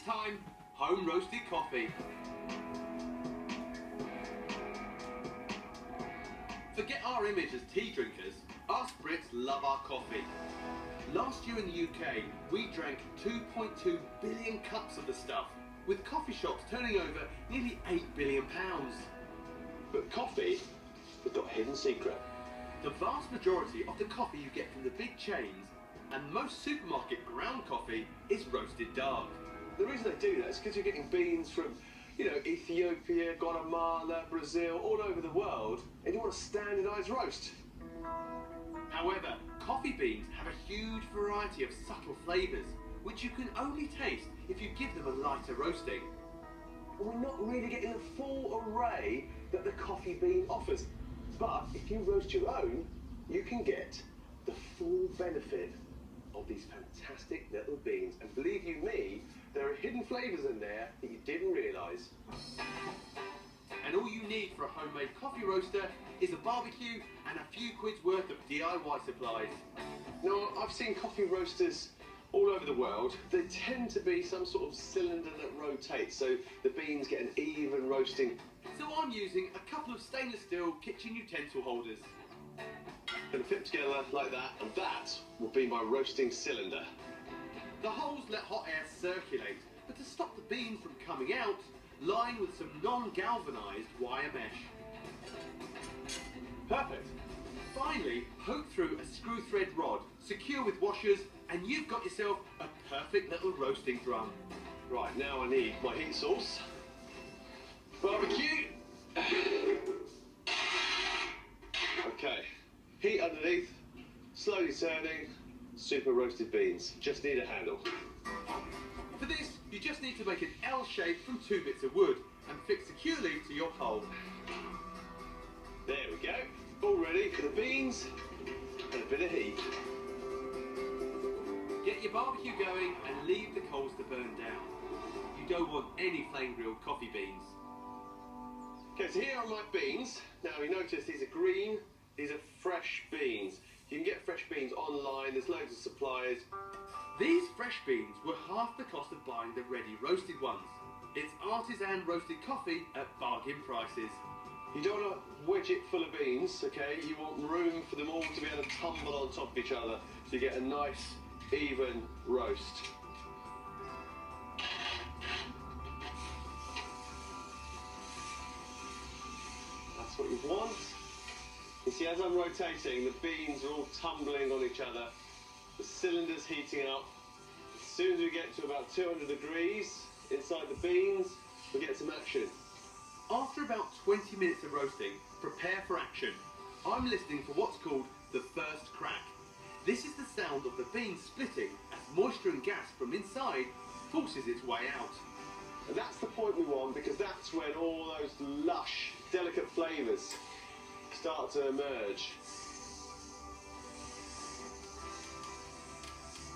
time, home roasted coffee. Forget our image as tea drinkers, us Brits love our coffee. Last year in the UK, we drank 2.2 billion cups of the stuff, with coffee shops turning over nearly £8 billion. But coffee has got a hidden secret. The vast majority of the coffee you get from the big chains and most supermarket ground coffee is roasted dark. The reason they do that is because you're getting beans from, Ethiopia, Guatemala, Brazil, all over the world, and you want a standardised roast. However, coffee beans have a huge variety of subtle flavours, which you can only taste if you give them a lighter roasting. And we're not really getting the full array that the coffee bean offers. But if you roast your own, you can get the full benefit of these fantastic little beans. And believe you me, there are hidden flavours in there that you didn't realise. And all you need for a homemade coffee roaster is a barbecue and a few quid's worth of DIY supplies. Now, I've seen coffee roasters all over the world. They tend to be some sort of cylinder that rotates, so the beans get an even roasting. So I'm using a couple of stainless steel kitchen utensil holders. Going to fit together like that, and that will be my roasting cylinder. The holes let hot air circulate, but to stop the beans from coming out, line with some non-galvanised wire mesh. Perfect. Finally, poke through a screw thread rod, secure with washers, and you've got yourself a perfect little roasting drum. Right, now I need my heat source, barbecue. Okay, heat underneath, slowly turning, super roasted beans. Just need a handle. For this, you just need to make an L shape from 2 bits of wood and fix securely to your pole. There we go, all ready for the beans and a bit of heat. Get your barbecue going and leave the coals to burn down. You don't want any flame grilled coffee beans. Okay, so here are my beans. Now you notice these are green, these are fresh beans. You can get fresh beans online, there's loads of suppliers. These fresh beans were half the cost of buying the ready roasted ones. It's artisan roasted coffee at bargain prices. You don't want to wedge it full of beans, okay? You want room for them all to be able to tumble on top of each other so you get a nice, even roast. That's what you want. You see, as I'm rotating, the beans are all tumbling on each other. The cylinder's heating up. As soon as we get to about 200 degrees inside the beans, we get some action. After about 20 minutes of roasting, prepare for action. I'm listening for what's called the first crack. This is the sound of the beans splitting as moisture and gas from inside forces its way out. And that's the point we want, because that's when all those lush, delicate flavours start to emerge.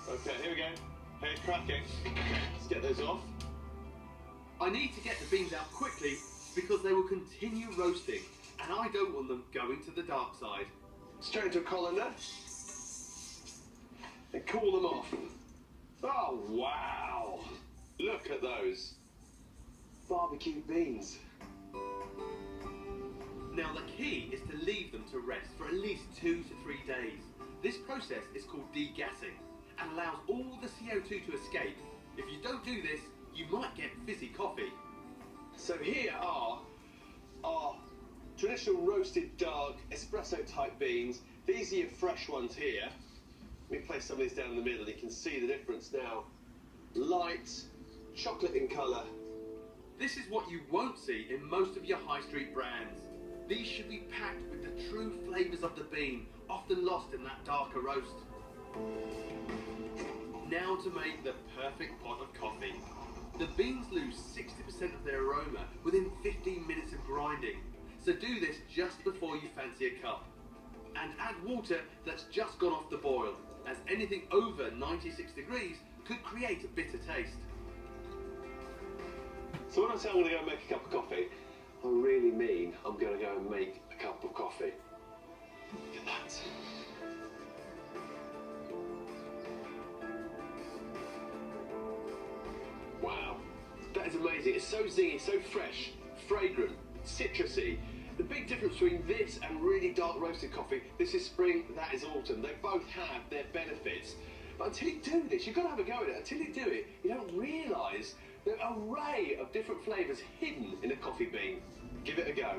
Okay, here we go. Hey, it's cracking. Let's get those off. I need to get the beans out quickly because they will continue roasting and I don't want them going to the dark side. Straight into a colander and cool them off. Oh, wow. Look at those barbecue beans. Now the key is to leave them to rest for at least 2 to 3 days. This process is called degassing and allows all the CO2 to escape. If you don't do this, you might get fizzy coffee. So here are our traditional roasted dark espresso type beans. These are your fresh ones here. Let me place some of these down in the middle. You can see the difference now. Light, chocolate in colour. This is what you won't see in most of your high street brands. These should be packed with the true flavours of the bean, often lost in that darker roast. Now to make the perfect pot of coffee. The beans lose 60% of their aroma within 15 minutes of grinding. So do this just before you fancy a cup. And add water that's just gone off the boil, as anything over 96 degrees could create a bitter taste. So when I say I'm going to go and make a cup of coffee, I really mean I'm going to go and make a cup of coffee. Look at that. Wow. That is amazing. It's so zingy, so fresh, fragrant, citrusy. The big difference between this and really dark roasted coffee, this is spring, that is autumn. They both have their benefits. But until you do this, you've got to have a go at it. Until you do it, you don't realise the array of different flavours hidden in a coffee bean. Give it a go.